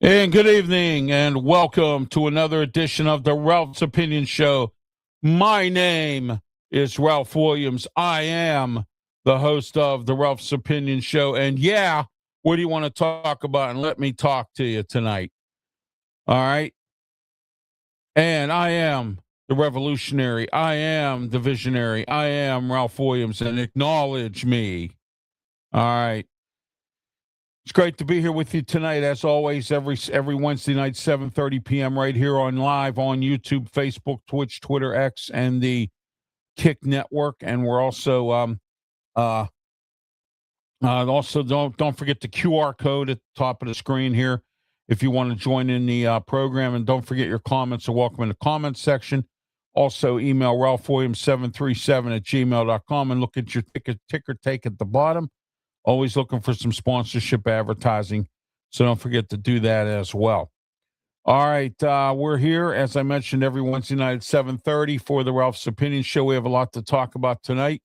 And good evening, and welcome to another edition of the Ralph's Opinion Show. My name is Ralph Williams. I am the host of the Ralph's Opinion Show. And yeah, what do you want to talk about? And let me talk to you tonight. All right. And I am the revolutionary. I am the visionary. I am Ralph Williams, and acknowledge me. All right. It's great to be here with you tonight, as always, every Wednesday night, 7:30 p.m. right here on live on YouTube, Facebook, Twitch, Twitter, X, and the Kick Network. And we're also also don't forget the QR code at the top of the screen here if you want to join in the program. And don't forget your comments are welcome in the comments section. Also, email ralphwilliams737@gmail.com and look at your ticker take at the bottom. Always looking for some sponsorship advertising, so don't forget to do that as well. All right, we're here, as I mentioned, every Wednesday night at 7:30 for the Ralph's Opinion Show. We have a lot to talk about tonight,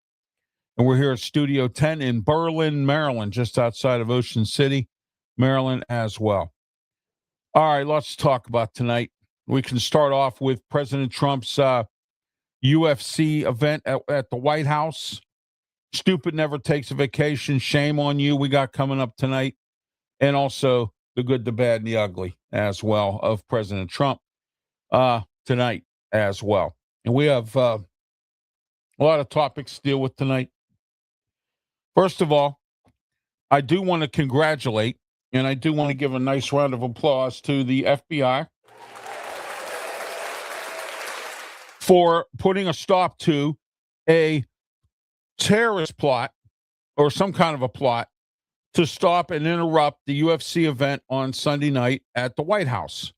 and we're here at Studio 10 in Berlin, Maryland, just outside of Ocean City, Maryland as well. All right, lots to talk about tonight. We can start off with President Trump's UFC event at the White House. Stupid never takes a vacation. Shame on you. We got coming up tonight. And also the good, the bad, and the ugly as well of President Trump tonight as well. And we have a lot of topics to deal with tonight. First of all, I do want to congratulate, and I do want to give a nice round of applause to the FBI for putting a stop to a terrorist plot or some kind of a plot to stop and interrupt the UFC event on Sunday night at the White House.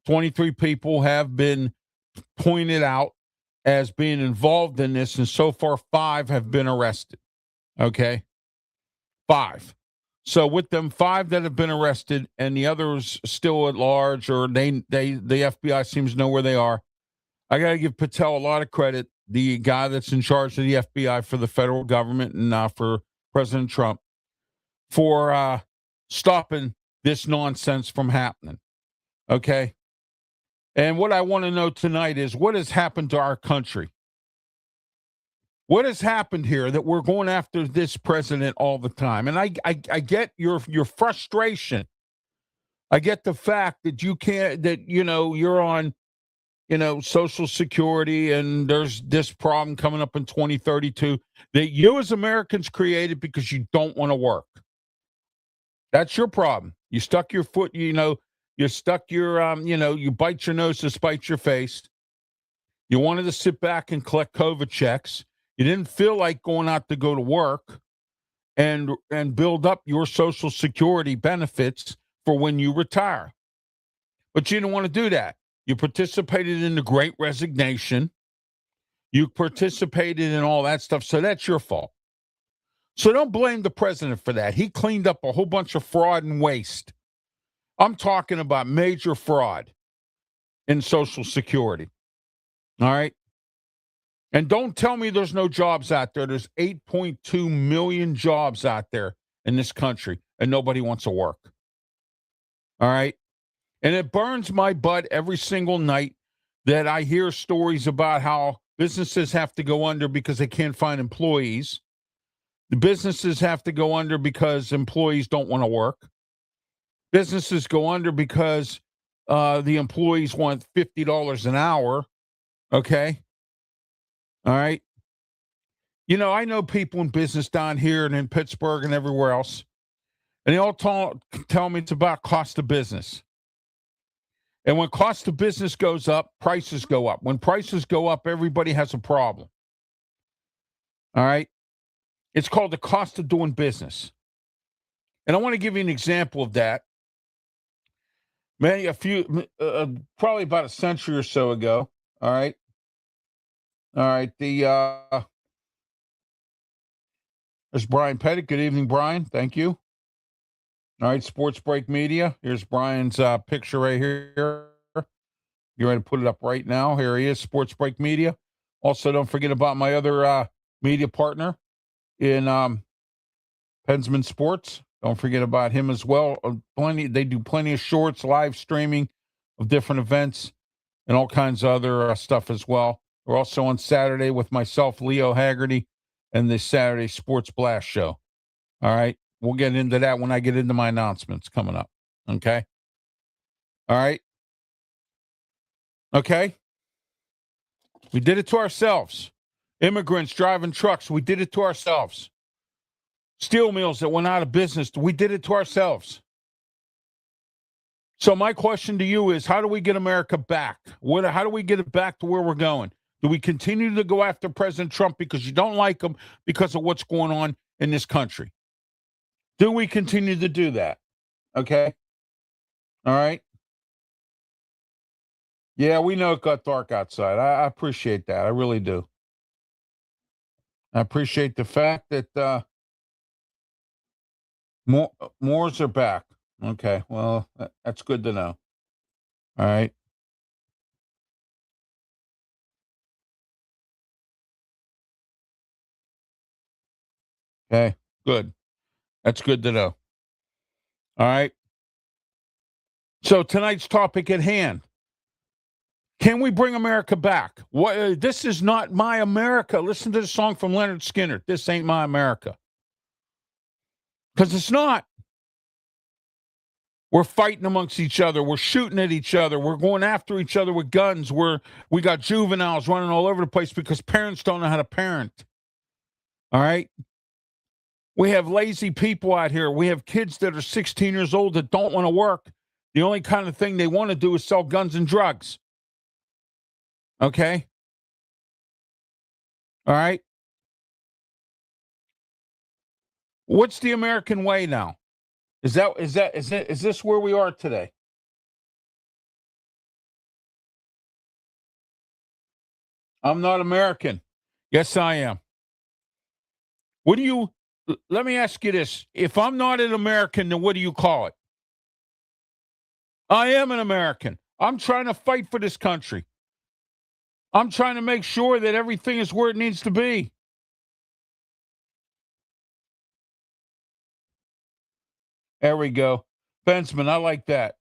23 people have been pointed out as being involved in this, and so far 5 have been arrested. Okay? 5. So with them 5 that have been arrested and the others still at large, or the FBI seems to know where they are, I got to give Patel a lot of credit, the guy that's in charge of the FBI for the federal government and for President Trump, for stopping this nonsense from happening. Okay? And what I want to know tonight is what has happened to our country? What has happened here that we're going after this president all the time? And I get your frustration. I get the fact that you can't, that, you're on, Social Security, and there's this problem coming up in 2032 that you as Americans created because you don't want to work. That's your problem. You stuck your foot, you stuck your, you bite your nose to spite your face. You wanted to sit back and collect COVID checks. You didn't feel like going out to go to work and build up your Social Security benefits for when you retire. But you didn't want to do that. You participated in the Great Resignation. You participated in all that stuff. So that's your fault. So don't blame the president for that. He cleaned up a whole bunch of fraud and waste. I'm talking about major fraud in Social Security. All right? And don't tell me there's no jobs out there. There's 8.2 million jobs out there in this country, and nobody wants to work. All right? And it burns my butt every single night that I hear stories about how businesses have to go under because they can't find employees. The businesses have to go under because employees don't want to work. Businesses go under because the employees want $50 an hour. Okay? All right? I know people in business down here and in Pittsburgh and everywhere else, and they all tell me it's about cost of business. And when cost of business goes up, prices go up. When prices go up, everybody has a problem. All right? It's called the cost of doing business. And I want to give you an example of that. Probably about a century or so ago. All right? All right. There's Brian Pettit. Good evening, Brian. Thank you. All right, Sports Break Media. Here's Brian's picture right here. You're ready to put it up right now. Here he is, Sports Break Media. Also, don't forget about my other media partner in Pensman Sports. Don't forget about him as well. They do plenty of shorts, live streaming of different events, and all kinds of other stuff as well. We're also on Saturday with myself, Leo Haggerty, and the Saturday Sports Blast Show. All right. We'll get into that when I get into my announcements coming up. Okay. All right. Okay. We did it to ourselves. Immigrants driving trucks. We did it to ourselves. Steel mills that went out of business. We did it to ourselves. So my question to you is, how do we get America back? How do we get it back to where we're going? Do we continue to go after President Trump because you don't like him because of what's going on in this country? Do we continue to do that? Okay. All right. Yeah, we know it got dark outside. I appreciate that. I really do. I appreciate the fact that Moors are back. Okay. Well, that's good to know. All right. Okay. Good. That's good to know. All right. So tonight's topic at hand. Can we bring America back? This is not my America. Listen to the song from Leonard Skinner. This ain't my America. Because it's not. We're fighting amongst each other. We're shooting at each other. We're going after each other with guns. We got juveniles running all over the place because parents don't know how to parent. All right? We have lazy people out here. We have kids that are 16 years old that don't want to work. The only kind of thing they want to do is sell guns and drugs. Okay? All right? What's the American way now? Is this where we are today? I'm not American. Yes, I am. Let me ask you this. If I'm not an American, then what do you call it? I am an American. I'm trying to fight for this country. I'm trying to make sure that everything is where it needs to be. There we go. Bensman, I like that.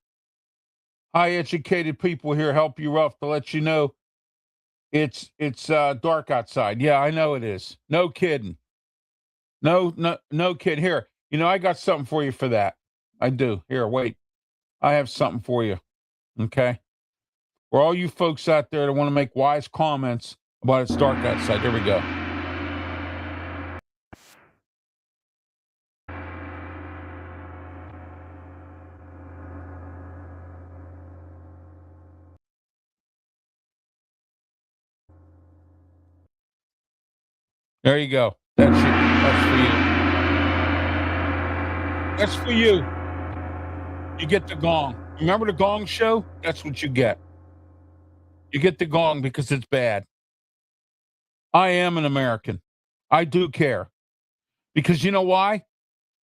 High educated people here help you rough to let you know it's dark outside. Yeah, I know it is. No kidding. No kid. Here, I got something for you for that. I do. Here, wait. I have something for you. Okay. For all you folks out there that want to make wise comments about it's dark outside. Here we go. There you go. That's for you. That's for you. You get the gong. Remember the gong show? That's what you get. You get the gong because it's bad. I am an American. I do care. Because you know why?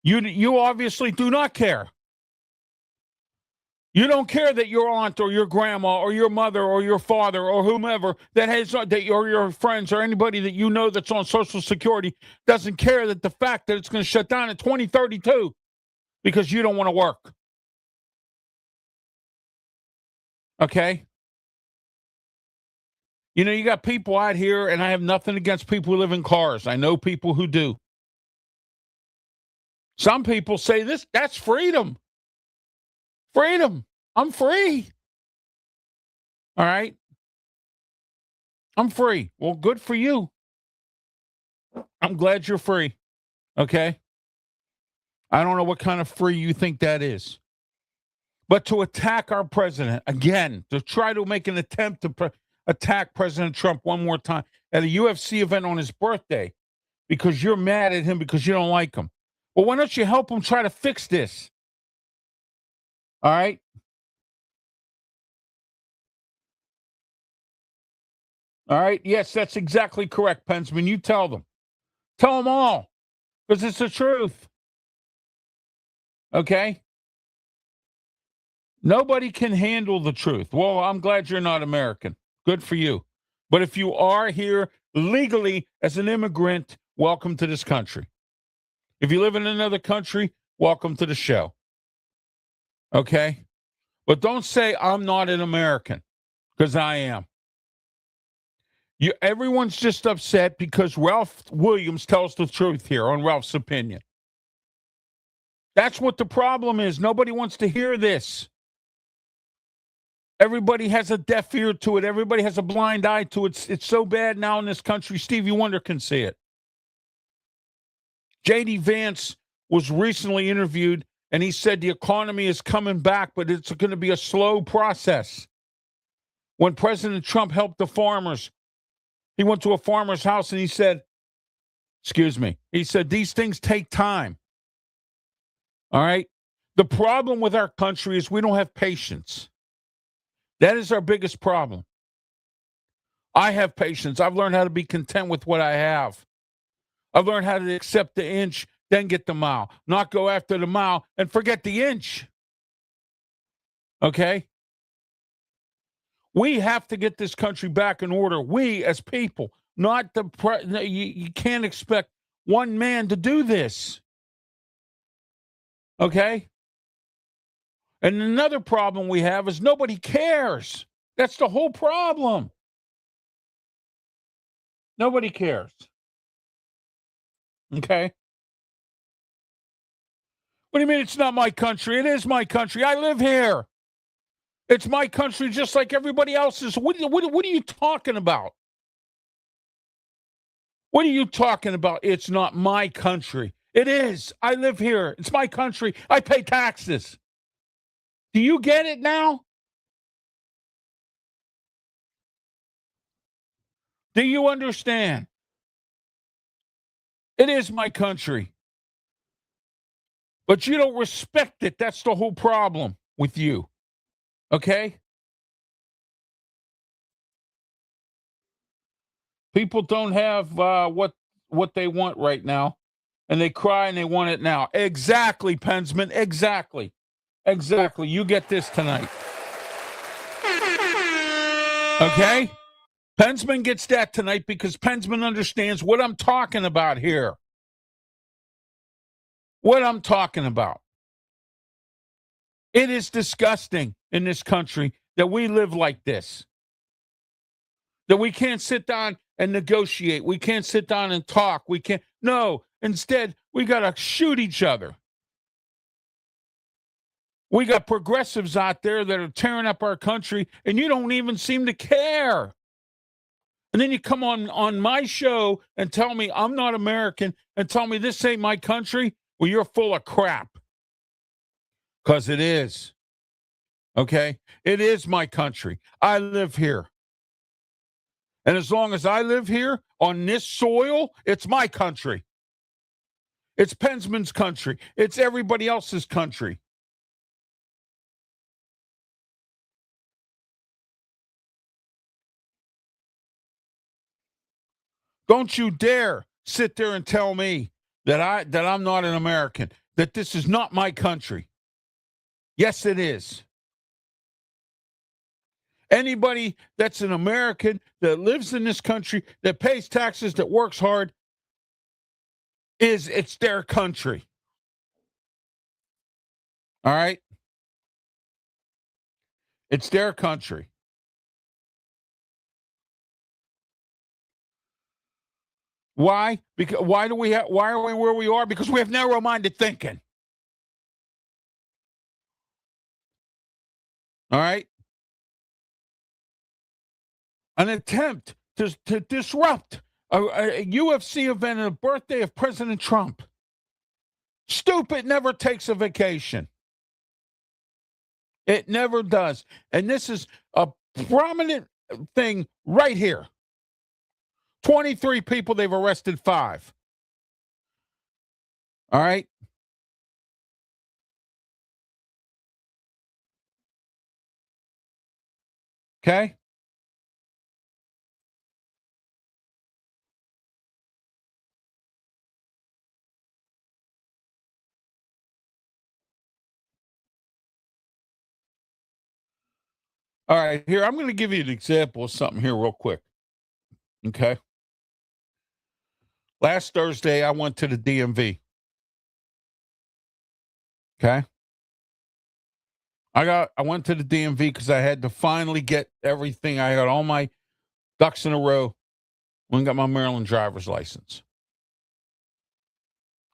You obviously do not care. You don't care that your aunt or your grandma or your mother or your father or whomever or your friends or anybody that you know that's on Social Security doesn't care that the fact that it's going to shut down in 2032 because you don't want to work. Okay? You got people out here, and I have nothing against people who live in cars. I know people who do. Some people say that's freedom. Freedom. I'm free. All right. I'm free. Well, good for you. I'm glad you're free. Okay. I don't know what kind of free you think that is. But to attack our president again, to try to make an attempt to attack President Trump one more time at a UFC event on his birthday because you're mad at him because you don't like him. Well, why don't you help him try to fix this? All right. All right. Yes, that's exactly correct, Pensman. You tell them. Tell them all. Because it's the truth. Okay? Nobody can handle the truth. Well, I'm glad you're not American. Good for you. But if you are here legally as an immigrant, welcome to this country. If you live in another country, welcome to the show. Okay? But don't say I'm not an American, because I am. Everyone's just upset because Ralph Williams tells the truth here on Ralph's Opinion. That's what the problem is. Nobody wants to hear this. Everybody has a deaf ear to it. Everybody has a blind eye to it. It's so bad now in this country. Stevie Wonder can see it. J.D. Vance was recently interviewed, and he said the economy is coming back, but it's going to be a slow process. When President Trump helped the farmers, he went to a farmer's house and he said, he said, these things take time. All right? The problem with our country is we don't have patience. That is our biggest problem. I have patience. I've learned how to be content with what I have. I've learned how to accept the inch, then get the mile, not go after the mile and forget the inch. Okay? We have to get this country back in order. We as people, not you can't expect one man to do this. Okay? And another problem we have is nobody cares. That's the whole problem. Nobody cares. Okay? What do you mean it's not my country? It is my country. I live here. It's my country just like everybody else's. What are you talking about? What are you talking about? It's not my country. It is. I live here. It's my country. I pay taxes. Do you get it now? Do you understand? It is my country. But you don't respect it. That's the whole problem with you. Okay? People don't have what they want right now, and they cry and they want it now. Exactly, Pensman. Exactly. You get this tonight. Okay? Pensman gets that tonight because Pensman understands what I'm talking about here. What I'm talking about. It is disgusting in this country that we live like this. That we can't sit down and negotiate. We can't sit down and talk. We can't. No, instead, we got to shoot each other. We got progressives out there that are tearing up our country, and you don't even seem to care. And then you come on my show and tell me I'm not American and tell me this ain't my country. Well, you're full of crap. Because it is. Okay? It is my country. I live here. And as long as I live here on this soil, it's my country. It's Pensman's country. It's everybody else's country. Don't you dare sit there and tell me that I'm not an American, that this is not my country. Yes, it is. Anybody that's an American that lives in this country, that pays taxes, that works hard, it's their country. All right? It's their country. Why? Because why are we where we are? Because we have narrow-minded thinking. All right? An attempt to disrupt a UFC event and a birthday of President Trump. Stupid never takes a vacation. It never does. And this is a prominent thing right here. 23 people, they've arrested 5. All right? Okay? All right, here, I'm going to give you an example of something here real quick. Okay? Last Thursday, I went to the DMV. Okay. I went to the DMV because I had to finally get everything. I got all my ducks in a row when I got my Maryland driver's license.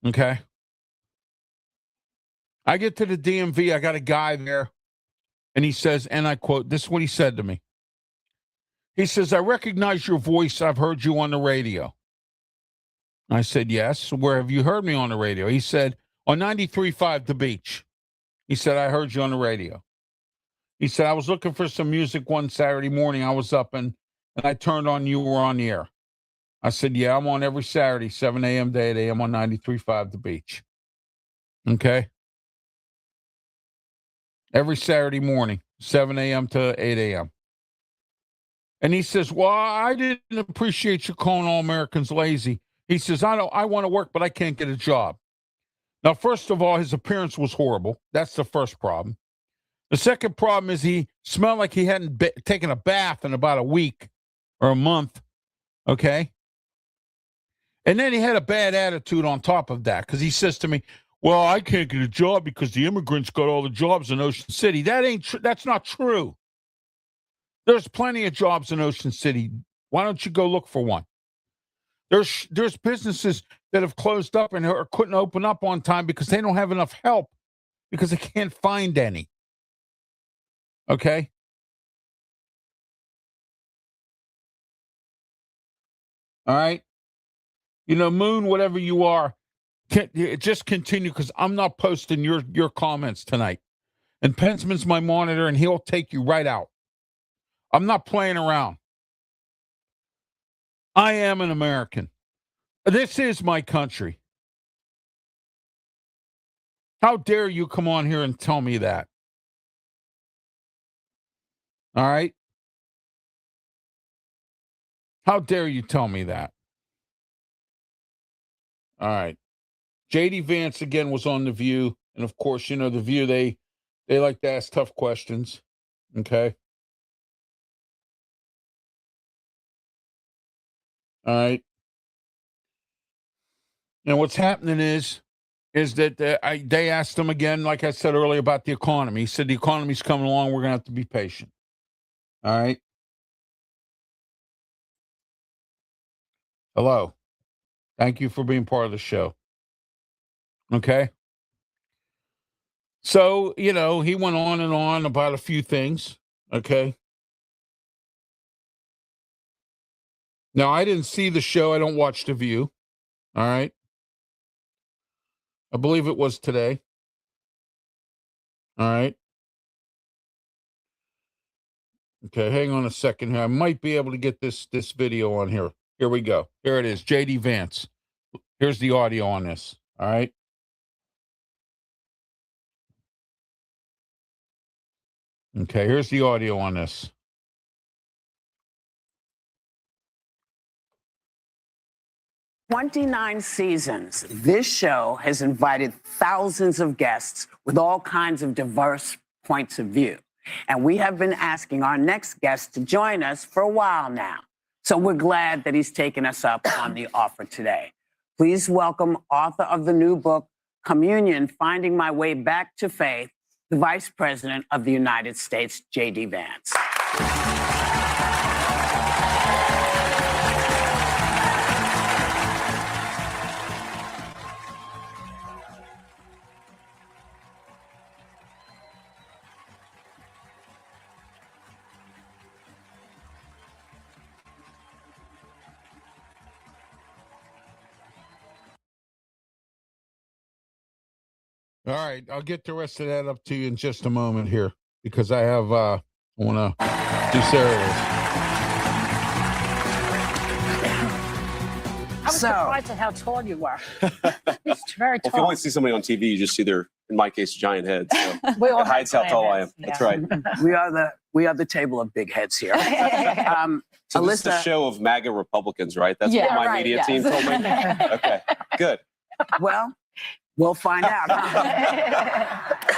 Okay. I get to the DMV. I got a guy there, and he says, and I quote, this is what he said to me. He says, I recognize your voice. I've heard you on the radio. I said, yes. Where have you heard me on the radio? He said, on 93.5 The Beach. He said, I heard you on the radio. He said, I was looking for some music one Saturday morning. I was up and I turned on you were on the air. I said, yeah, I'm on every Saturday, 7 a.m. to 8 a.m. on 93.5 The Beach. Okay. Every Saturday morning, 7 a.m. to 8 a.m. And he says, well, I didn't appreciate you calling all Americans lazy. He says, I want to work, but I can't get a job. Now, first of all, his appearance was horrible. That's the first problem. The second problem is he smelled like he hadn't taken a bath in about a week or a month. Okay. And then he had a bad attitude on top of that because he says to me, well, I can't get a job because the immigrants got all the jobs in Ocean City. That's not true. There's plenty of jobs in Ocean City. Why don't you go look for one? There's businesses that have closed up and couldn't open up on time because they don't have enough help because they can't find any. Okay? All right? You know, Moon, whatever you are, just continue because I'm not posting your comments tonight. And Pensman's my monitor, and he'll take you right out. I'm not playing around. I am an American. This is my country. How dare you come on here and tell me that? All right? How dare you tell me that? All right. J.D. Vance, again, was on The View. And, of course, you know, The View, they like to ask tough questions. Okay? All right. And what's happening is that they asked him again, like I said earlier, about the economy. He said the economy's coming along. We're going to have to be patient. All right. Hello. Thank you for being part of the show. Okay. So, you know, he went on and on about a few things. Okay. Now, I didn't see the show. I don't watch The View. All right. I believe it was today. All right. Okay, hang on a second here. I might be able to get this video on here. Here we go. Here it is. J.D. Vance. Here's the audio on this. All right. Okay, here's the audio on this. "29 seasons, this show has invited thousands of guests with all kinds of diverse points of view. And we have been asking our next guest to join us for a while now. So we're glad that he's taken us up on the offer today. Please welcome author of the new book, Communion, Finding My Way Back to Faith, the Vice President of the United States, J.D. Vance. All right, I'll get the rest of that up to you in just a moment here because I have I want to do Sarah. I was surprised at how tall you were. He's very tall. If you only see somebody on TV, you just see their, in my case, giant head. So We all it hides how have tall I giant am. heads, That's right. We are the table of big heads here. So this is the Alyssa, show of MAGA Republicans, right? That's Yeah, what my right, media yes. team told me. Okay, good. well, we'll find out.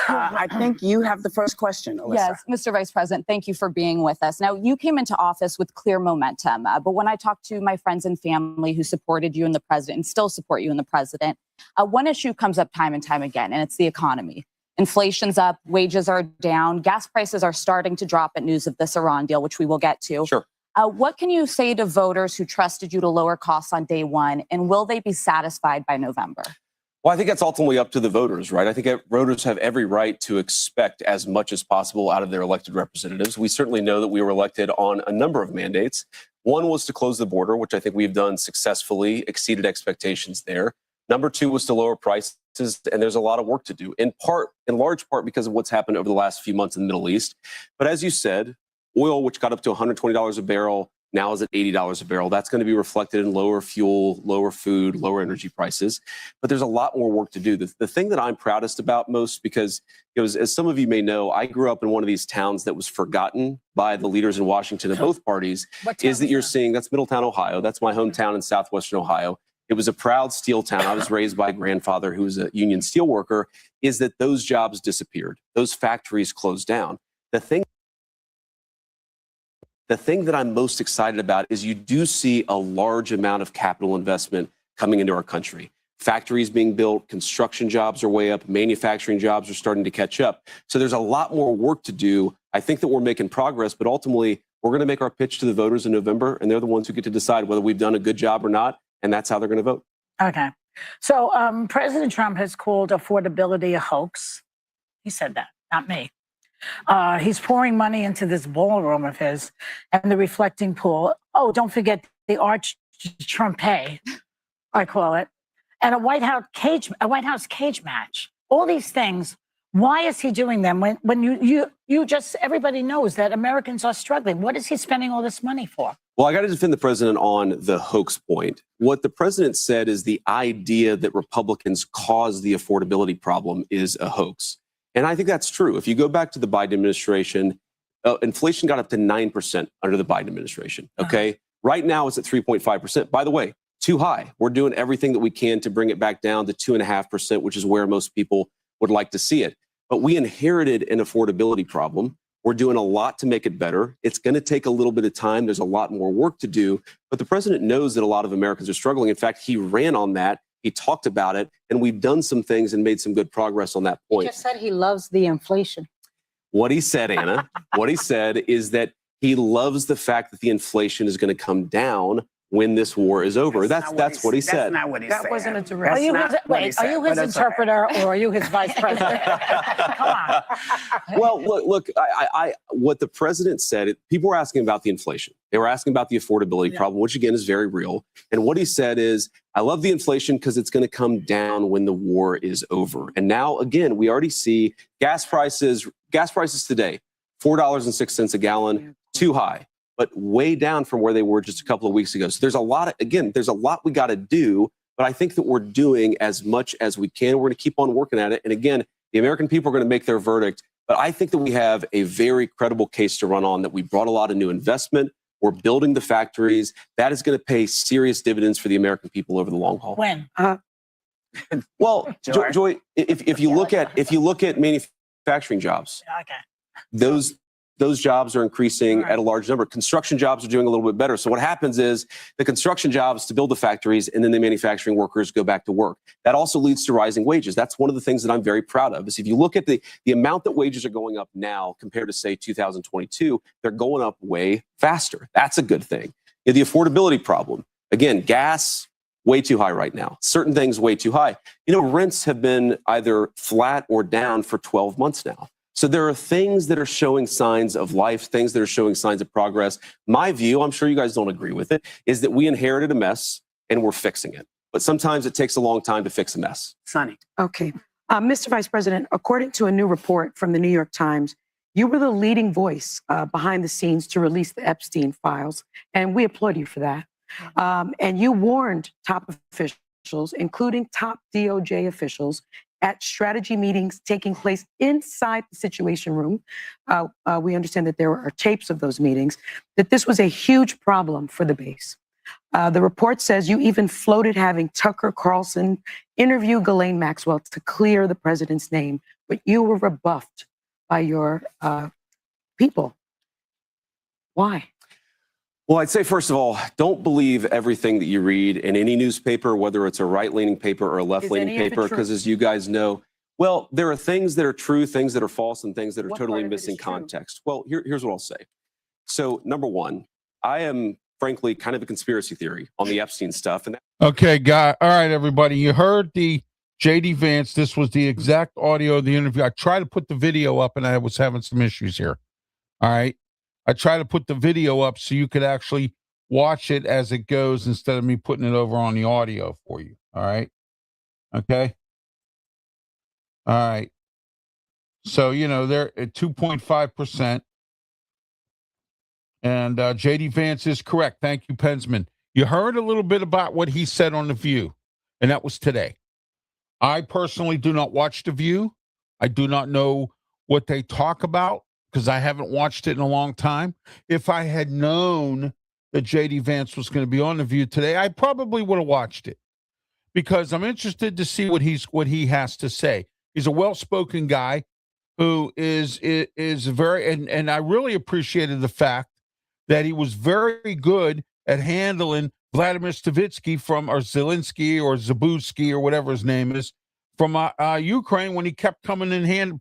I think you have the first question, Alyssa. Yes, Mr. Vice President, thank you for being with us. Now, you came into office with clear momentum, but when I talk to my friends and family who supported you and the president and still support you and the president, one issue comes up time and time again, and it's the economy. Inflation's up, wages are down, gas prices are starting to drop at news of this Iran deal, which we will get to. Sure. What can you say to voters who trusted you to lower costs on day one, and will they be satisfied by November? Well, I think that's ultimately up to the voters, right? I think voters have every right to expect as much as possible out of their elected representatives. We certainly know that we were elected on a number of mandates. One was to close the border, which I think we've done successfully, exceeded expectations there. Number two was to lower prices, and there's a lot of work to do, in large part because of what's happened over the last few months in the Middle East. But as you said, oil, which got up to $120 a barrel, now is at $80 a barrel. That's going to be reflected in lower fuel, lower food, lower energy prices. But there's a lot more work to do. The thing that I'm proudest about most, because as some of you may know, I grew up in one of these towns that was forgotten by the leaders in Washington of both parties, is that you're seeing, that's Middletown, Ohio. That's my hometown in southwestern Ohio. It was a proud steel town. I was raised by a grandfather who was a union steel worker, is that those jobs disappeared. Those factories closed down. The thing that I'm most excited about is you do see a large amount of capital investment coming into our country. Factories being built, construction jobs are way up, manufacturing jobs are starting to catch up. So there's a lot more work to do. I think that we're making progress, but ultimately we're going to make our pitch to the voters in November, and they're the ones who get to decide whether we've done a good job or not, and that's how they're going to vote. Okay. So President Trump has called affordability a hoax. He said that, not me. He's pouring money into this ballroom of his and the reflecting pool. Oh, don't forget the arch trumpet, I call it, and a White House cage match. All these things. Why is he doing them when you just, everybody knows that Americans are struggling? What is he spending all this money for? Well, I got to defend the president on the hoax point. What the president said is the idea that Republicans caused the affordability problem is a hoax. And I think that's true. If you go back to the Biden administration, inflation got up to 9% under the Biden administration. Okay. Right now it's at 3.5%. By the way, too high. We're doing everything that we can to bring it back down to 2.5%, which is where most people would like to see it. But we inherited an affordability problem. We're doing a lot to make it better. It's going to take a little bit of time. There's a lot more work to do. But the president knows that a lot of Americans are struggling. In fact, he ran on that. He talked about it, and we've done some things and made some good progress on that point. He just said he loves the inflation. What he said, Anna, what he said is that he loves the fact that the inflation is going to come down when this war is over. That's what he said. That's not what he said. That wasn't a direct. Are you his interpreter or are you his vice president? Come on. Well, look. What the president said. People were asking about the inflation. They were asking about the affordability problem, which again is very real. And what he said is, "I love the inflation because it's going to come down when the war is over." And now, again, we already see gas prices. Gas prices today, $4.06 a gallon, too high, but way down from where they were just a couple of weeks ago. So there's a lot we got to do, but I think that we're doing as much as we can. We're going to keep on working at it. And again, the American people are going to make their verdict, but I think that we have a very credible case to run on, that we brought a lot of new investment. We're building the factories. That is going to pay serious dividends for the American people over the long haul. When? Well, Joy, if you look at manufacturing jobs, Okay. those jobs are increasing at a large number. Construction jobs are doing a little bit better. So what happens is the construction jobs to build the factories, and then the manufacturing workers go back to work. That also leads to rising wages. That's one of the things that I'm very proud of, is if you look at the amount that wages are going up now compared to, say, 2022, they're going up way faster. That's a good thing. The affordability problem, again, gas, way too high right now. Certain things way too high. Rents have been either flat or down for 12 months now. So there are things that are showing signs of life, things that are showing signs of progress. My view, I'm sure you guys don't agree with it, is that we inherited a mess and we're fixing it. But sometimes it takes a long time to fix a mess. Sonny. Okay. Mr. Vice President, according to a new report from the New York Times, you were the leading voice behind the scenes to release the Epstein files, and we applaud you for that. And you warned top officials, including top DOJ officials, at strategy meetings taking place inside the Situation Room. We understand that there are tapes of those meetings, that this was a huge problem for the base. The report says you even floated having Tucker Carlson interview Ghislaine Maxwell to clear the president's name, but you were rebuffed by your people. Why? Well, I'd say, first of all, don't believe everything that you read in any newspaper, whether it's a right-leaning paper or a left-leaning paper, because as you guys know, Well, there are things that are true, things that are false, and things that are What totally part of it is missing true? context. Well, here's what I'll say. So, number one, I am frankly kind of a conspiracy theory on the Epstein stuff. And Okay, guy. All right, everybody. You heard the JD Vance. This was the exact audio of the interview. I tried to put the video up and I was having some issues here. All right. I tried to put the video up so you could actually watch it as it goes instead of me putting it over on the audio for you. All right. Okay. All right. So, they're at 2.5%. And JD Vance is correct. Thank you, Pensman. You heard a little bit about what he said on The View, and that was today. I personally do not watch The View. I do not know what they talk about because I haven't watched it in a long time. If I had known that JD Vance was going to be on The View today, I probably would have watched it because I'm interested to see what he has to say. He's a well-spoken guy who is very, and I really appreciated the fact that he was very good at handling Vladimir Stavitsky or Zelensky or Zabutsky or whatever his name is from Ukraine when he kept coming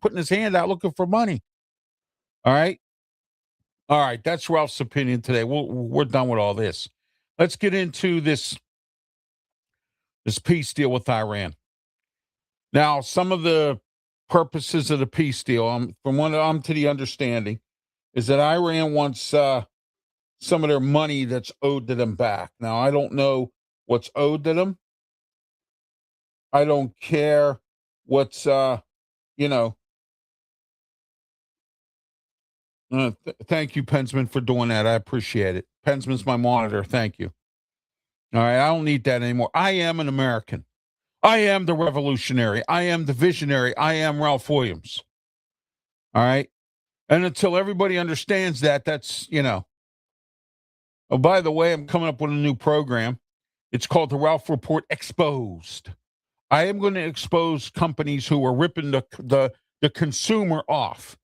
putting his hand out looking for money. All right. That's Ralph's opinion today. We're done with all this. Let's get into this peace deal with Iran. Now, some of the purposes of the peace deal, from what I'm to the understanding, is that Iran wants some of their money that's owed to them back. Now, I don't know what's owed to them. I don't care what's, thank you, Pensman, for doing that. I appreciate it. Pensman's my monitor. Thank you. All right, I don't need that anymore. I am an American. I am the revolutionary. I am the visionary. I am Ralph Williams. All right? And until everybody understands that, that's, Oh, by the way, I'm coming up with a new program. It's called the Ralph Report Exposed. I am going to expose companies who are ripping the consumer off.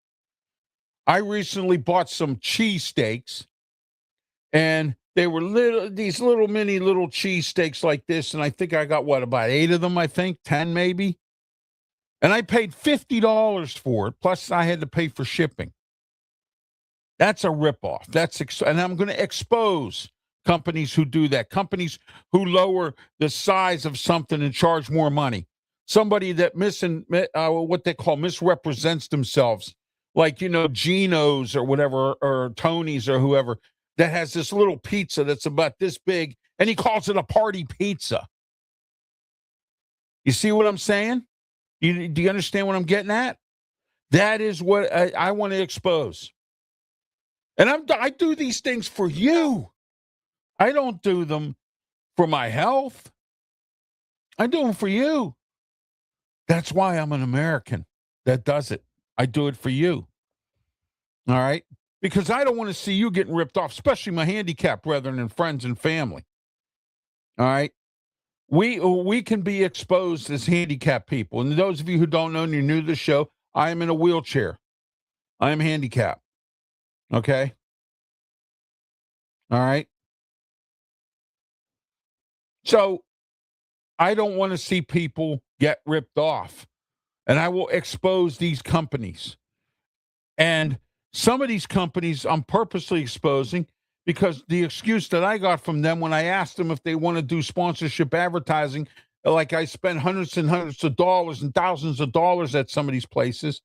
I recently bought some cheesesteaks, and they were these little mini cheesesteaks like this, and I think I got, about 8 of them, I think, 10 maybe. And I paid $50 for it, plus I had to pay for shipping. That's a ripoff. And I'm going to expose companies who do that, companies who lower the size of something and charge more money. Somebody that what they call misrepresents themselves, like, Geno's or whatever, or Tony's or whoever, that has this little pizza that's about this big, and he calls it a party pizza. You see what I'm saying? Do you understand what I'm getting at? That is what I want to expose. And I do these things for you. I don't do them for my health. I do them for you. That's why I'm an American that does it. I do it for you. All right? Because I don't want to see you getting ripped off, especially my handicapped brethren and friends and family. All right? We can be exposed as handicapped people. And those of you who don't know and you're new to the show, I am in a wheelchair. I am handicapped. Okay? All right? So I don't want to see people get ripped off. And I will expose these companies. And some of these companies I'm purposely exposing because the excuse that I got from them when I asked them if they want to do sponsorship advertising, like I spend hundreds and hundreds of dollars and thousands of dollars at some of these places.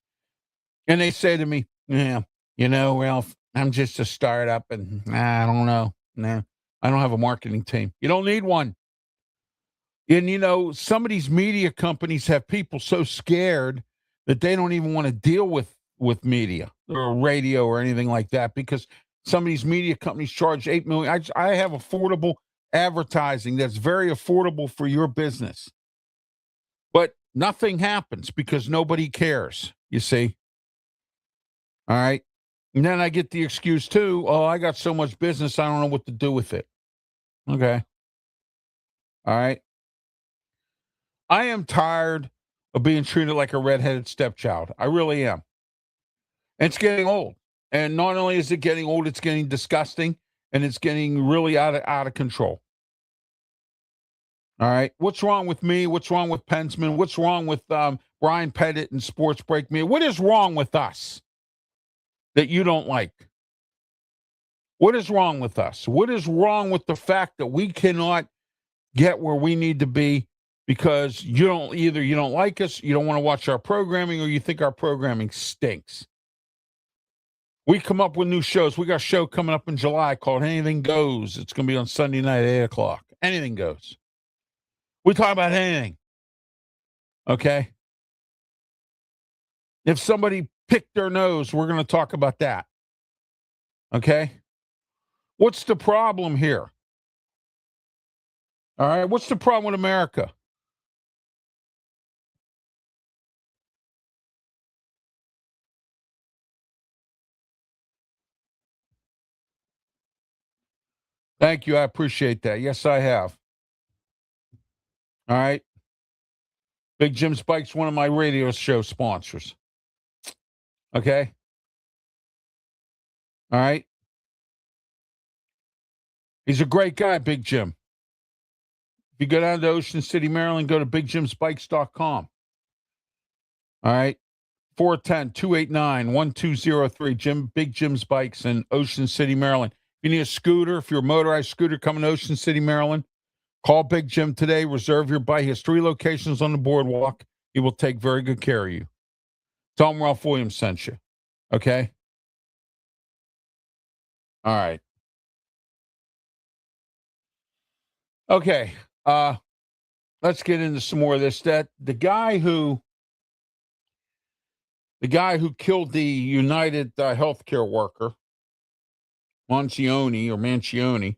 And they say to me, yeah, Ralph, I'm just a startup and I don't know. Nah, I don't have a marketing team. You don't need one. And, some of these media companies have people so scared that they don't even want to deal with media or radio or anything like that because some of these media companies charge $8 million. I have affordable advertising that's very affordable for your business. But nothing happens because nobody cares, you see. All right. And then I get the excuse too, I got so much business, I don't know what to do with it. Okay. All right. I am tired of being treated like a redheaded stepchild. I really am. And it's getting old. And not only is it getting old, it's getting disgusting and it's getting really out of control. All right. What's wrong with me? What's wrong with Pensman? What's wrong with Brian Pettit and Sports Break Media. What is wrong with us that you don't like? What is wrong with us? What is wrong with the fact that we cannot get where we need to be because you don't like us, you don't want to watch our programming, or you think our programming stinks? We come up with new shows. We got a show coming up in July called Anything Goes. It's going to be on Sunday night at 8 o'clock. Anything goes. We talk about anything. Okay? If somebody picked their nose, we're going to talk about that. Okay? What's the problem here? All right? What's the problem with America? Thank you. I appreciate that. Yes, I have. All right. Big Jim Spike's one of my radio show sponsors. Okay. All right. He's a great guy, Big Jim. If you go down to Ocean City, Maryland, go to bigjimspikes.com. All right. 410-289-1203. Big Jim Spikes in Ocean City, Maryland. If you need a scooter, if you're a motorized scooter coming to Ocean City, Maryland, call Big Jim today. Reserve your bike. He has 3 locations on the boardwalk. He will take very good care of you. Tell him Ralph Williams sent you. Okay? All right. Okay. Let's get into some more of this. That the guy who killed the United healthcare worker, Mancioni,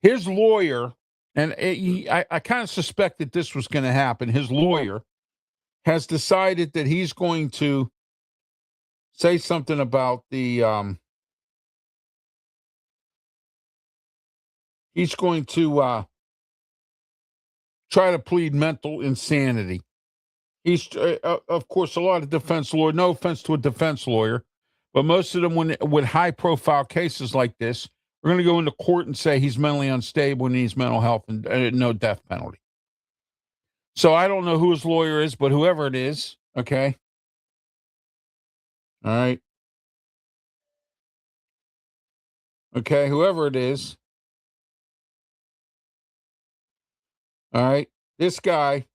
his lawyer, and I kind of suspected this was going to happen. His lawyer has decided that he's going to say something about the he's going to try to plead mental insanity. He's, of course, a lot of defense lawyers, no offense to a defense lawyer, but most of them, with high-profile cases like this, are going to go into court and say he's mentally unstable and needs mental health and no death penalty. So I don't know who his lawyer is, but whoever it is, okay? All right. Okay, whoever it is. All right. This guy.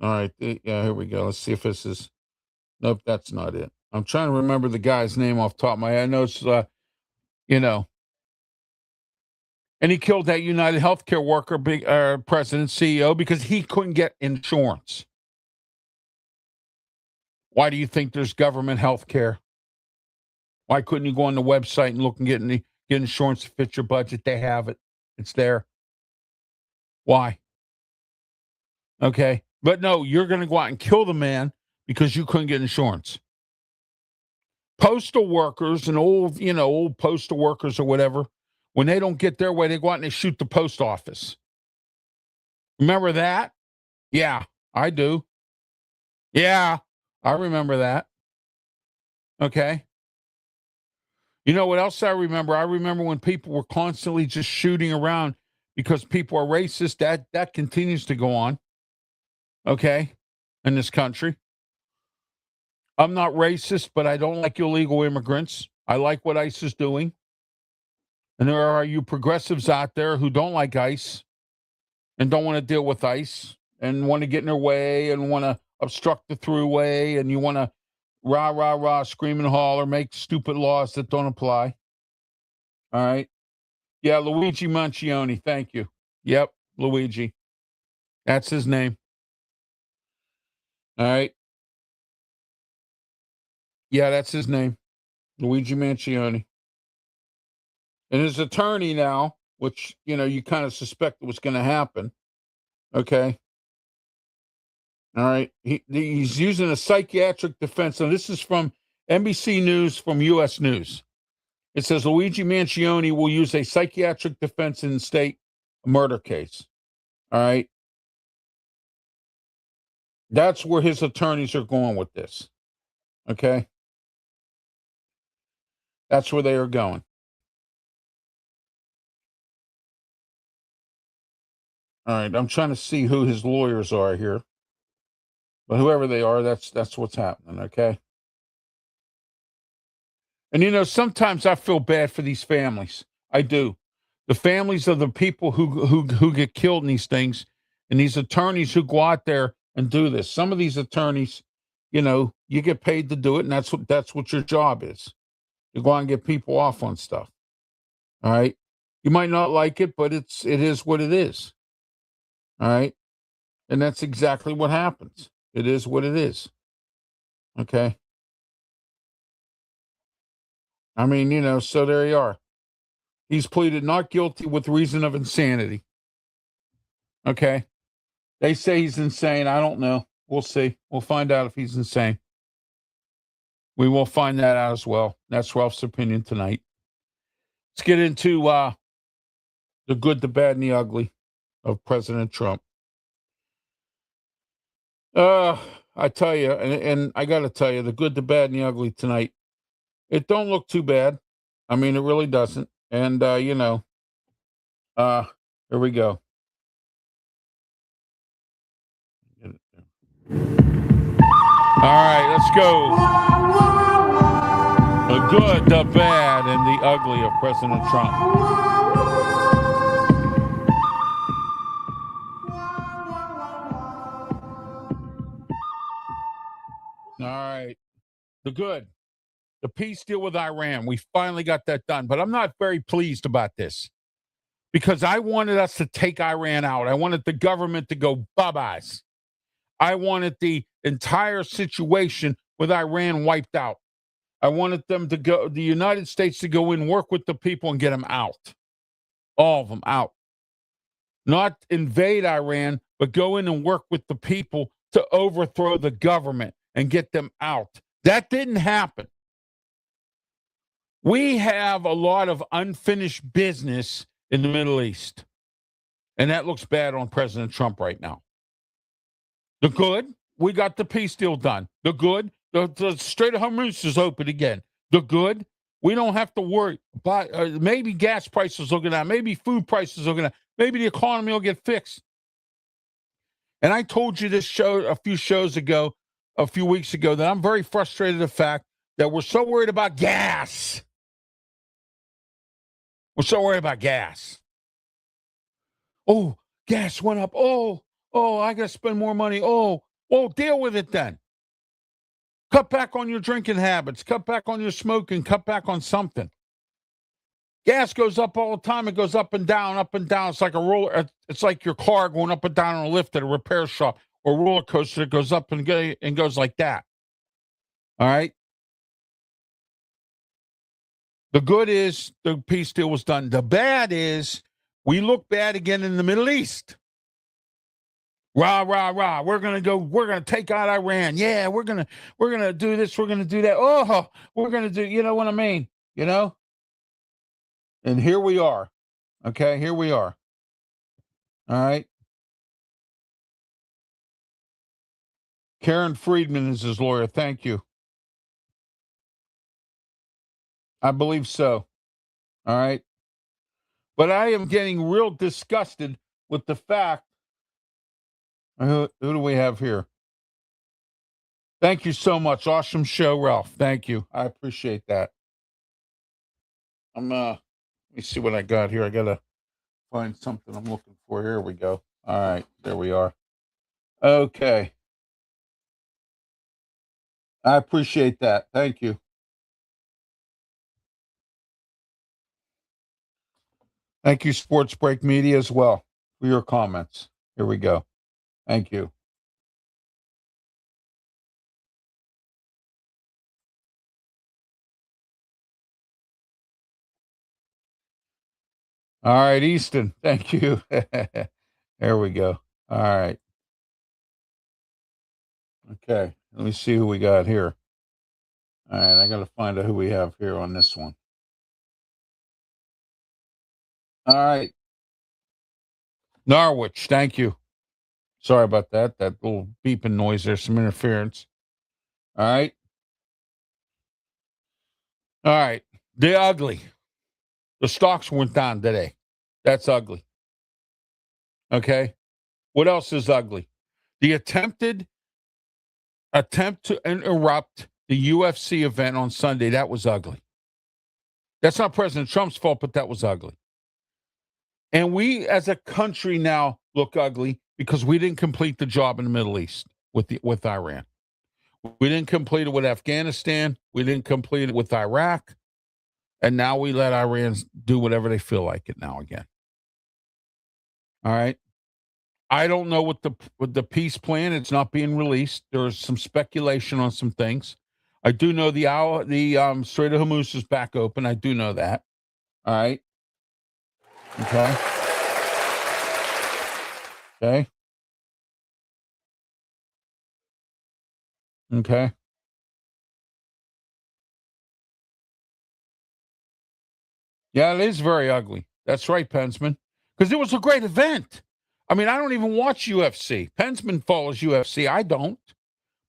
All right. Yeah, here we go. Let's see if this is. Nope, that's not it. I'm trying to remember the guy's name off the top of my head. I know it's, and he killed that United Healthcare worker, big president, CEO, because he couldn't get insurance. Why do you think there's government health care? Why couldn't you go on the website and look and get insurance to fit your budget? They have it. It's there. Why? Okay. But no, you're going to go out and kill the man because you couldn't get insurance. Postal workers and old postal workers or whatever, when they don't get their way, they go out and they shoot the post office. Remember that? Yeah, I do. Yeah, I remember that. Okay. You know what else I remember? I remember when people were constantly just shooting around because people are racist. That continues to go on. Okay. In this country. I'm not racist, but I don't like illegal immigrants. I like what ICE is doing. And there are you progressives out there who don't like ICE and don't want to deal with ICE and want to get in their way and want to obstruct the throughway, and you want to rah, rah, rah, scream and holler, make stupid laws that don't apply. All right. Yeah, Luigi Mancioni. Thank you. Yep, Luigi. That's his name. All right. Yeah, that's his name. Luigi Mancioni. And his attorney now, which, you kind of suspect was going to happen. Okay. All right. He's using a psychiatric defense. And this is from NBC News, from U.S. News. It says Luigi Mancioni will use a psychiatric defense in the state murder case. All right. That's where his attorneys are going with this. Okay. That's where they are going. All right. I'm trying to see who his lawyers are here. But whoever they are, that's what's happening, okay? And sometimes I feel bad for these families. I do. The families of the people who get killed in these things, and these attorneys who go out there and do this. Some of these attorneys, you get paid to do it, and that's what your job is. You go out and get people off on stuff. All right. You might not like it, but it is what it is. All right. And that's exactly what happens. It is what it is. Okay. I mean, so there you are. He's pleaded not guilty with reason of insanity. Okay. They say he's insane. I don't know. We'll see. We'll find out if he's insane. We will find that out as well. That's Ralph's opinion tonight. Let's get into the good, the bad, and the ugly of President Trump. I tell you, and I got to tell you, the good, the bad, and the ugly tonight, it don't look too bad. I mean, it really doesn't. And, here we go. All right, let's go. The good, the bad, and the ugly of President Trump. All right. The good. The peace deal with Iran. We finally got that done. But I'm not very pleased about this because I wanted us to take Iran out. I wanted the government to go bye-byes. I wanted the entire situation with Iran wiped out. I wanted them to go, the United States to go in, work with the people, and get them out. All of them out. Not invade Iran, but go in and work with the people to overthrow the government and get them out. That didn't happen. We have a lot of unfinished business in the Middle East. And that looks bad on President Trump right now. The good, we got the peace deal done. The good, the Strait of Hormuz is open again. The good, we don't have to worry about maybe gas prices will go down. Maybe food prices will go down. Maybe the economy will get fixed. And I told you this show a few weeks ago, that I'm very frustrated at the fact that we're so worried about gas. We're so worried about gas. Oh, gas went up. Oh, I got to spend more money. Oh, deal with it then. Cut back on your drinking habits. Cut back on your smoking. Cut back on something. Gas goes up all the time. It goes up and down, up and down. It's like a roller. It's like your car going up and down on a lift at a repair shop or roller coaster. It goes up and goes like that. All right. The good is the peace deal was done. The bad is we look bad again in the Middle East. Rah, rah, rah. We're going to take out Iran. Yeah, we're going to do this. We're going to do that. Oh, we're going to do, you know what I mean? And here we are. Okay, here we are. All right. Karen Friedman is his lawyer. Thank you. I believe so. All right. But I am getting real disgusted with the fact. Who do we have here? Thank you so much. Awesome show, Ralph. Thank you. I appreciate that. Let me see what I got here. I got to find something I'm looking for. Here we go. All right. There we are. Okay. I appreciate that. Thank you. Thank you, Sports Break Media, as well, for your comments. Here we go. Thank you. All right, Easton. Thank you. There we go. All right. Okay. Let me see who we got here. All right. I got to find out who we have here on this one. All right. Norwich. Thank you. Sorry about that. That little beeping noise. There's some interference. All right. All right. The ugly. The stocks went down today. That's ugly. Okay. What else is ugly? The attempted attempt to interrupt the UFC event on Sunday, that was ugly. That's not President Trump's fault, but that was ugly. And we as a country now look ugly because we didn't complete the job in the Middle East with Iran. We didn't complete it with Afghanistan. We didn't complete it with Iraq. And now we let Iran do whatever they feel like it now again. All right. I don't know what the peace plan. It's not being released. There's some speculation on some things. I do know the Strait of Hormuz is back open. I do know that. All right. Okay. Okay. Okay. Yeah, it is very ugly. That's right, Pensman. Because it was a great event. I mean, I don't even watch UFC. Pensman follows UFC. I don't.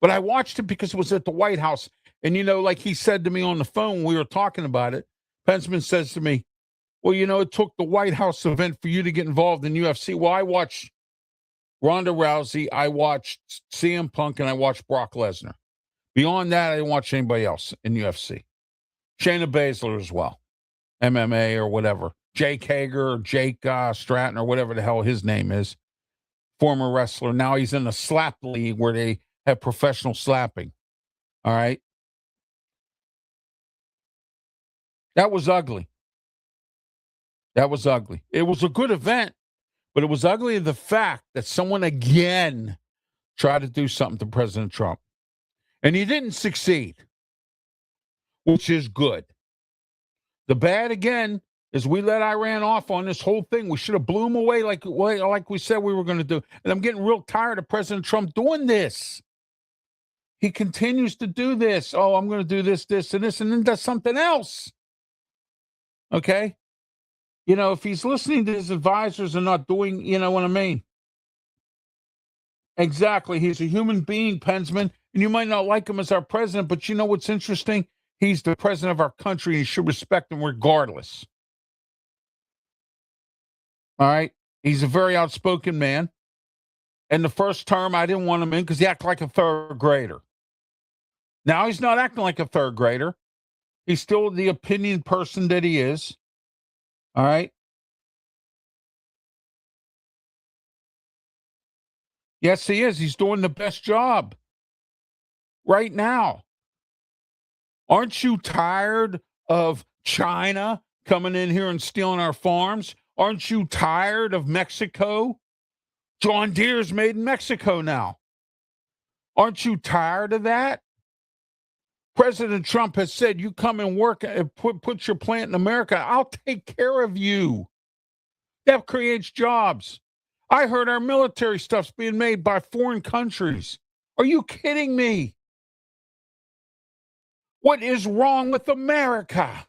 But I watched it because it was at the White House. And, you know, like he said to me on the phone, we were talking about it. Pensman says to me, well, you know, it took the White House event for you to get involved in UFC. Well, I watched Ronda Rousey, I watched CM Punk, and I watched Brock Lesnar. Beyond that, I didn't watch anybody else in UFC. Shayna Baszler as well. MMA or whatever. Jake Hager or Jake Stratton or whatever the hell his name is. Former wrestler. Now he's in the slap league where they have professional slapping. All right. That was ugly. That was ugly. It was a good event, but it was ugly in the fact that someone again tried to do something to President Trump. And he didn't succeed, which is good. The bad, again, is we let Iran off on this whole thing. We should have blew him away like we said we were going to do. And I'm getting real tired of President Trump doing this. He continues to do this. Oh, I'm going to do this, this, and this, and then does something else. Okay? You know, if he's listening to his advisors and not doing, you know what I mean? Exactly. He's a human being, Pensman, and you might not like him as our president, but you know what's interesting? He's the president of our country, and you should respect him regardless. All right? He's a very outspoken man. And the first term, I didn't want him in because he acted like a third grader. Now he's not acting like a third grader. He's still the opinion person that he is. All right? Yes, he is. He's doing the best job right now. Aren't you tired of China coming in here and stealing our farms? Aren't you tired of Mexico? John Deere's made in Mexico now. Aren't you tired of that? President Trump has said, you come and work and put your plant in America. I'll take care of you. That creates jobs. I heard our military stuff's being made by foreign countries. Are you kidding me? What is wrong with America?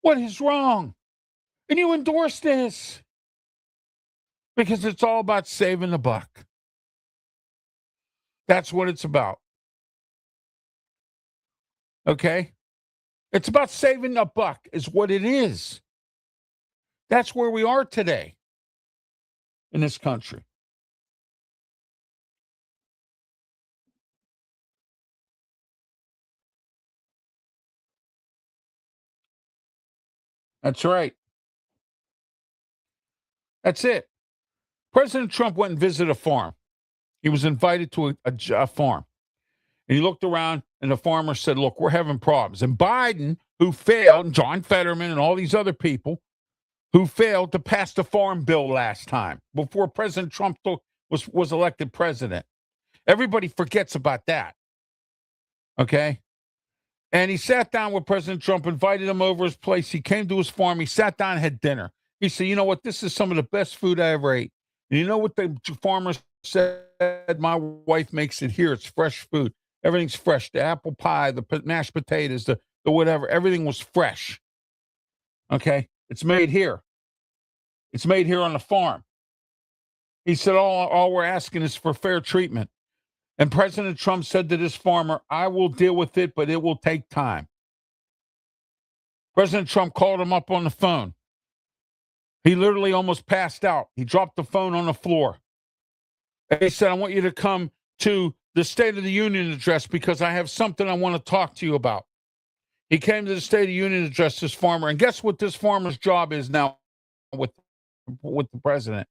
What is wrong? And you endorse this because it's all about saving the buck. That's what it's about. Okay? It's about saving a buck is what it is. That's where we are today in this country. That's right. That's it. President Trump went and visited a farm. He was invited to a farm. And he looked around, and the farmer said, look, we're having problems. And Biden, who failed, and John Fetterman and all these other people who failed to pass the farm bill last time before President Trump was elected president. Everybody forgets about that. Okay? And he sat down with President Trump, invited him over his place. He came to his farm. He sat down and had dinner. He said, you know what? This is some of the best food I ever ate. And you know what the farmer said? My wife makes it here. It's fresh food. Everything's fresh. The apple pie, the mashed potatoes, the whatever. Everything was fresh. Okay? It's made here. It's made here on the farm. He said, all we're asking is for fair treatment. And President Trump said to this farmer, I will deal with it, but it will take time. President Trump called him up on the phone. He literally almost passed out. He dropped the phone on the floor. And he said, I want you to come to the State of the Union address because I have something I want to talk to you about. He came to the State of the Union address, this farmer, and guess what this farmer's job is now with the president?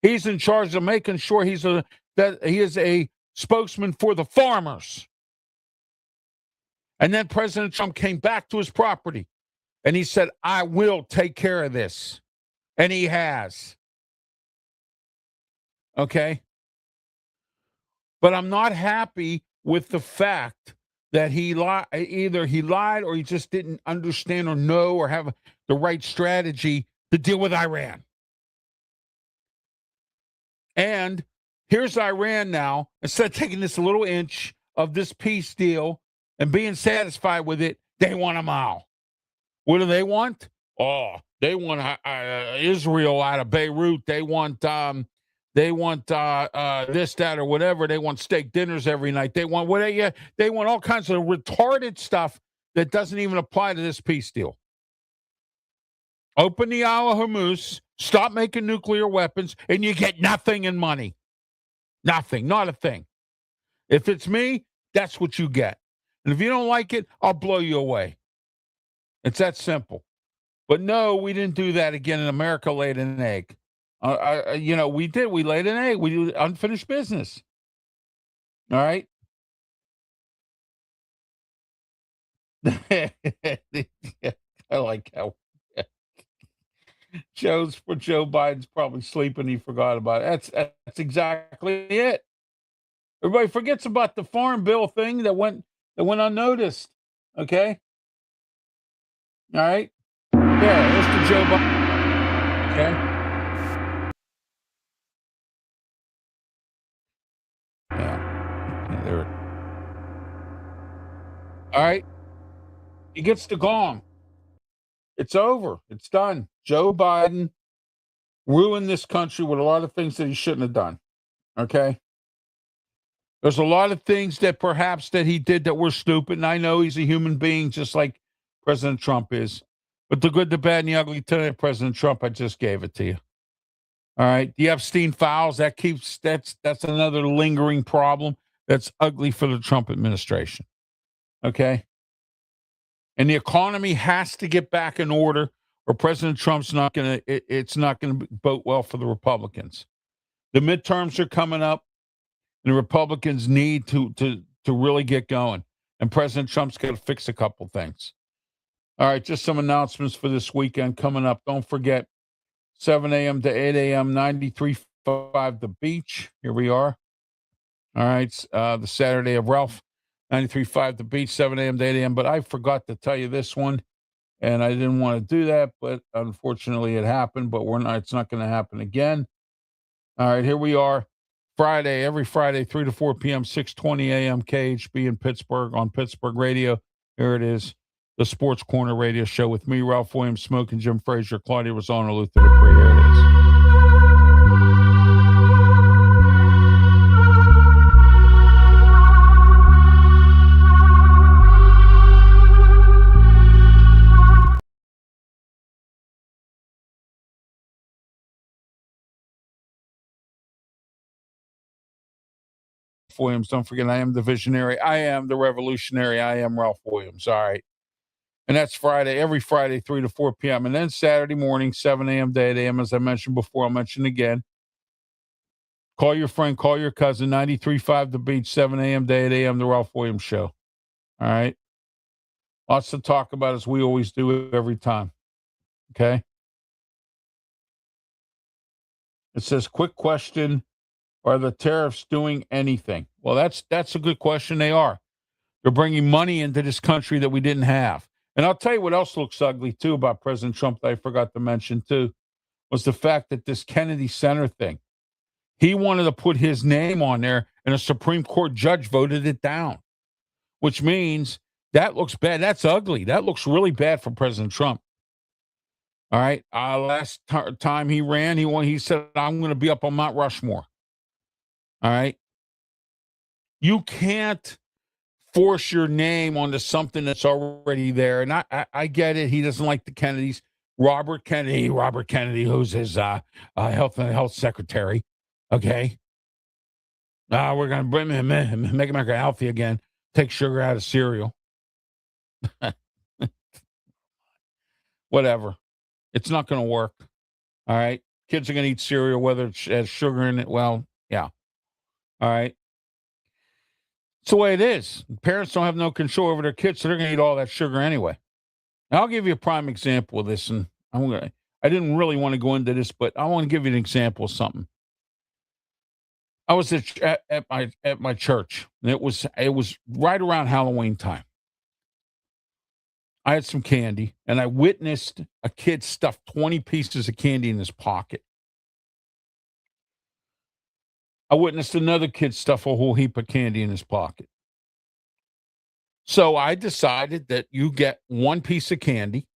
He's in charge of making sure that he is a spokesman for the farmers. And then President Trump came back to his property and he said, I will take care of this. And he has. Okay? But I'm not happy with the fact that either he lied or he just didn't understand or know or have the right strategy to deal with Iran. And here's Iran now, instead of taking this little inch of this peace deal and being satisfied with it, they want a mile. What do they want? Oh, they want Israel out of Beirut. They want this, that, or whatever. They want steak dinners every night. They want whatever. They want all kinds of retarded stuff that doesn't even apply to this peace deal. Open the Isle of Hormuz, stop making nuclear weapons, and you get nothing in money. Nothing, not a thing. If it's me, that's what you get. And if you don't like it, I'll blow you away. It's that simple. But no, we didn't do that again. And America laid an egg. We did. We laid an egg. We did unfinished business. All right. I like how Joe Biden's probably sleeping. He forgot about it. That's exactly it. Everybody forgets about the farm bill thing that went unnoticed. Okay. All right. Yeah, Mr. Joe Biden. Okay. Yeah. There. All right. He gets the gong. It's over. It's done. Joe Biden ruined this country with a lot of things that he shouldn't have done. Okay. There's a lot of things that perhaps that he did that were stupid. And I know he's a human being just like President Trump is. But the good, the bad, and the ugly today, President Trump, I just gave it to you. All right. The Epstein files, that's another lingering problem that's ugly for the Trump administration. Okay. And the economy has to get back in order, or President Trump's it's not going to vote well for the Republicans. The midterms are coming up, and the Republicans need to really get going. And President Trump's got to fix a couple things. All right, just some announcements for this weekend coming up. Don't forget, 7 a.m. to 8 a.m., 93.5 The Beach. Here we are. All right, the Saturday of Ralph, 93.5 The Beach, 7 a.m. to 8 a.m. But I forgot to tell you this one, and I didn't want to do that, but unfortunately it happened, but it's not going to happen again. All right, here we are. Every Friday, 3 to 4 p.m., 6:20 a.m., KHB in Pittsburgh on Pittsburgh Radio. Here it is. The Sports Corner Radio Show with me, Ralph Williams, Smoke, and Jim Frazier, Claudia Rosano, Luther Dupree. Here it is. Williams, don't forget, I am the visionary. I am the revolutionary. I am Ralph Williams. All right. And that's every Friday, 3 to 4 p.m. And then Saturday morning, 7 a.m. to 8 a.m. As I mentioned before, I'll mention again. Call your friend, call your cousin, 93.5 The Beach, 7 a.m. to 8 a.m. The Ralph Williams Show. All right. Lots to talk about, as we always do every time. Okay. It says, quick question. Are the tariffs doing anything? Well, that's a good question. They are. They're bringing money into this country that we didn't have. And I'll tell you what else looks ugly, too, about President Trump that I forgot to mention, too, was the fact that this Kennedy Center thing, he wanted to put his name on there, and a Supreme Court judge voted it down, which means that looks bad. That's ugly. That looks really bad for President Trump. All right. Last time he ran, he said, I'm going to be up on Mount Rushmore. All right. You can't force your name onto something that's already there. And I get it. He doesn't like the Kennedys. Robert Kennedy, who's his health secretary. Okay. We're going to make America healthy again. Take sugar out of cereal. Whatever. It's not going to work. All right. Kids are going to eat cereal, whether it has sugar in it. Well, yeah. All right. It's the way it is. Parents don't have no control over their kids, so they're going to eat all that sugar anyway. Now, I'll give you a prime example of this, and I didn't really want to go into this, but I want to give you an example of something. I was at my church, and it was right around Halloween time. I had some candy, and I witnessed a kid stuff 20 pieces of candy in his pocket. I witnessed another kid stuff a whole heap of candy in his pocket. So I decided that you get one piece of candy.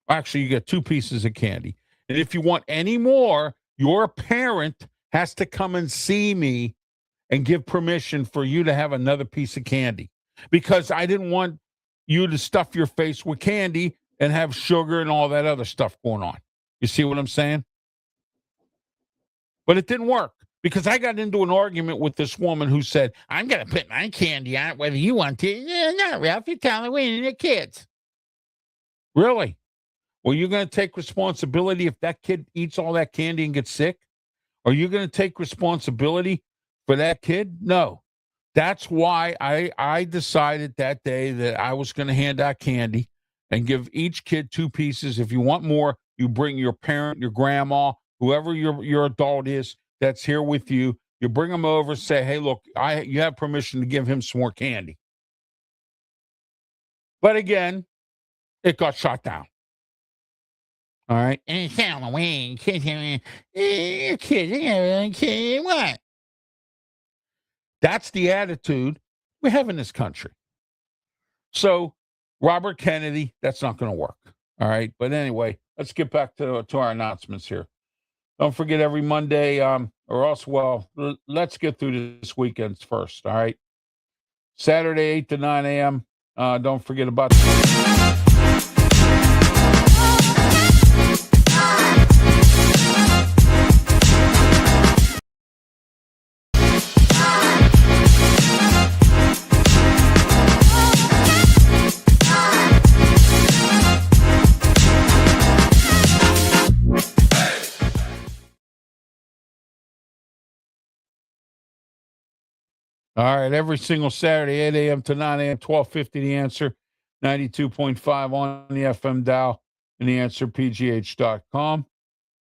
Actually, you get two pieces of candy. And if you want any more, your parent has to come and see me and give permission for you to have another piece of candy. Because I didn't want you to stuff your face with candy and have sugar and all that other stuff going on. You see what I'm saying? But it didn't work because I got into an argument with this woman who said, I'm going to put my candy on it whether you want to. No, Ralph, it's Halloween and the kids. Really? Well, you're going to take responsibility if that kid eats all that candy and gets sick? Are you going to take responsibility for that kid? No. That's why I decided that day that I was going to hand out candy and give each kid two pieces. If you want more, you bring your parent, your grandma, whoever your adult is that's here with you. You bring them over, say, hey, look, you have permission to give him some more candy. But again, it got shot down. All right. And it's Halloween. Kids, what? That's the attitude we have in this country. So, Robert Kennedy, that's not going to work. All right. But anyway, let's get back to our announcements here. Don't forget every Monday, let's get through this weekend first. All right. Saturday, 8 to 9 a.m. Don't forget about. All right, every single Saturday, 8 a.m. to 9 a.m., 1250 The Answer, 92.5 on the FM dial, and theanswerpgh.com.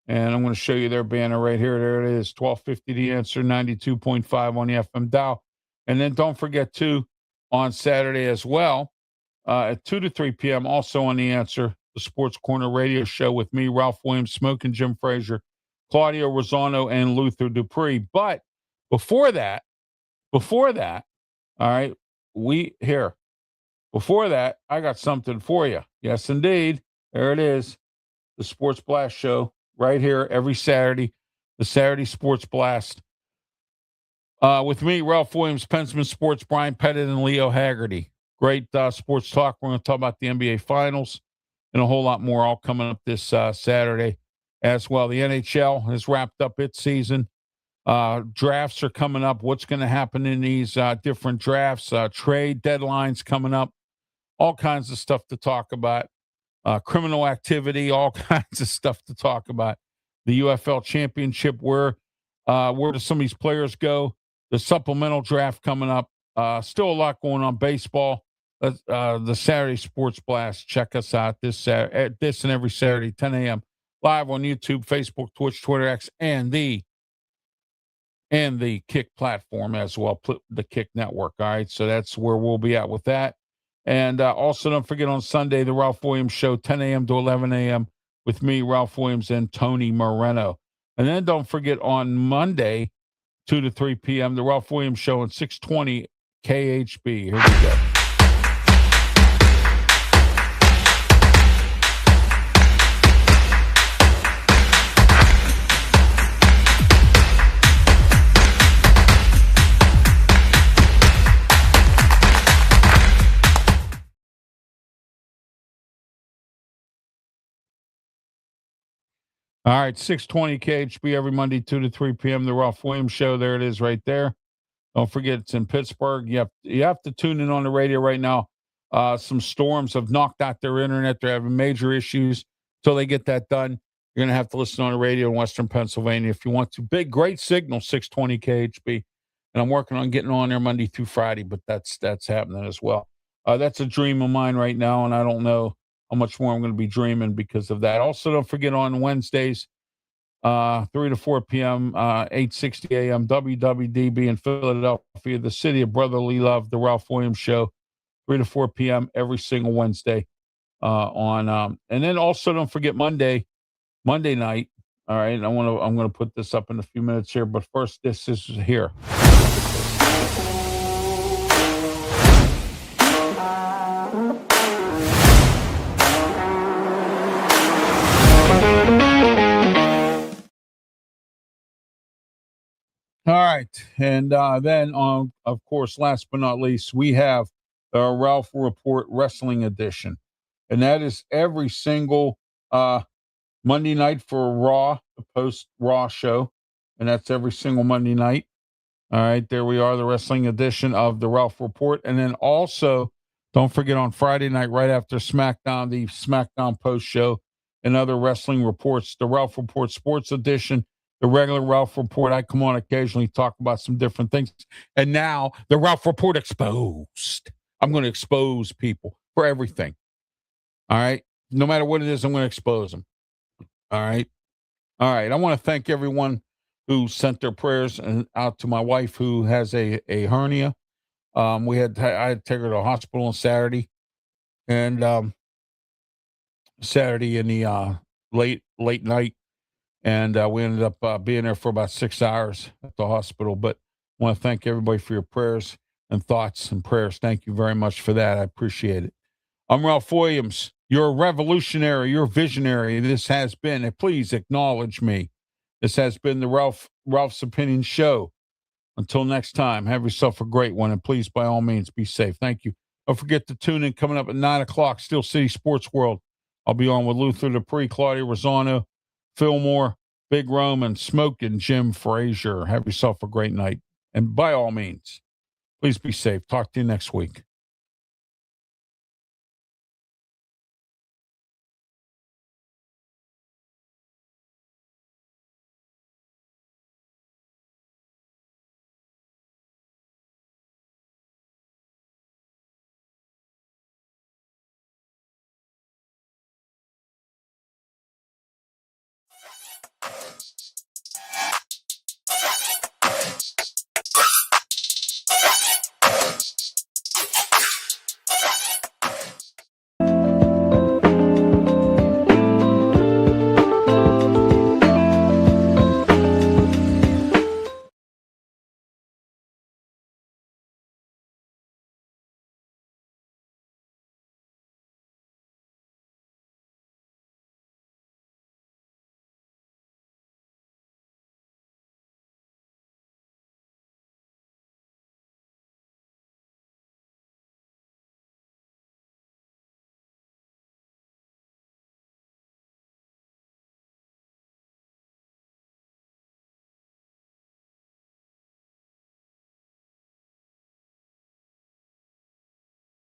And I'm going to show you their banner right here. There it is, 1250 The Answer, 92.5 on the FM dial. And then don't forget, too, on Saturday as well, at 2 to 3 p.m., also on The Answer, the Sports Corner radio show with me, Ralph Williams, Smoking Jim Frazier, Claudio Rosano, and Luther Dupree. But before that, all right, before that, I got something for you. Yes, indeed. There it is. The Sports Blast Show right here every Saturday, the Saturday Sports Blast. With me, Ralph Williams, Pensman Sports, Brian Pettit, and Leo Haggerty. Great sports talk. We're going to talk about the NBA Finals and a whole lot more all coming up this Saturday as well. The NHL has wrapped up its season. Drafts are coming up. What's going to happen in these different drafts? Trade deadlines coming up. All kinds of stuff to talk about. Criminal activity. All kinds of stuff to talk about. The UFL Championship. Where do some of these players go? The supplemental draft coming up. Still a lot going on. Baseball. The Saturday Sports Blast. Check us out this and every Saturday, 10 a.m. live on YouTube, Facebook, Twitch, Twitter, X, and the Kick platform as well, the Kick Network. All right, so that's where we'll be at with that. And also don't forget on Sunday, the Ralph Williams Show, 10 a.m. to 11 a.m. with me, Ralph Williams, and Tony Moreno. And then don't forget on Monday, 2 to 3 p.m., the Ralph Williams Show on 620 KHB. Here we go. All right, 620 KHB every Monday, 2 to 3 p.m., the Ralph Williams Show. There it is right there. Don't forget it's in Pittsburgh. You have to tune in on the radio right now. Some storms have knocked out their internet. They're having major issues. Until they get that done, you're going to have to listen on the radio in Western Pennsylvania if you want to. Great signal, 620 KHB. And I'm working on getting on there Monday through Friday, but that's happening as well. That's a dream of mine right now, and I don't know how much more I'm going to be dreaming because of that. Also, don't forget on Wednesdays, 3 to 4 p.m., 860 a.m., WWDB in Philadelphia, the city of brotherly love, the Ralph Williams Show, 3 to 4 p.m. every single Wednesday. And then also don't forget Monday night. All right, I'm gonna put this up in a few minutes here, but first this is here. All right, and then of course, last but not least, we have the Ralph Report Wrestling Edition, and that is every single Monday night for Raw, the post Raw show, and that's every single Monday night. All right, there we are, the wrestling edition of the Ralph Report, and then also don't forget on Friday night, right after SmackDown, the SmackDown post show and other wrestling reports, the Ralph Report Sports Edition. The regular Ralph Report, I come on occasionally, talk about some different things. And now the Ralph Report Exposed. I'm going to expose people for everything. All right. No matter what it is, I'm going to expose them. All right. All right. I want to thank everyone who sent their prayers out to my wife who has a hernia. I had to take her to the hospital on Saturday. And Saturday in the late night. And we ended up being there for about 6 hours at the hospital. But I want to thank everybody for your prayers and thoughts and prayers. Thank you very much for that. I appreciate it. I'm Ralph Williams. You're a revolutionary. You're a visionary. This has been, and please acknowledge me. This has been the Ralph's Opinion Show. Until next time, have yourself a great one. And please, by all means, be safe. Thank you. Don't forget to tune in coming up at 9 o'clock, Steel City Sports World. I'll be on with Luther Dupree, Claudia Rosano, Phil Moore, Big Rome, and Smoke and Jim Frazier. Have yourself a great night. And by all means, please be safe. Talk to you next week.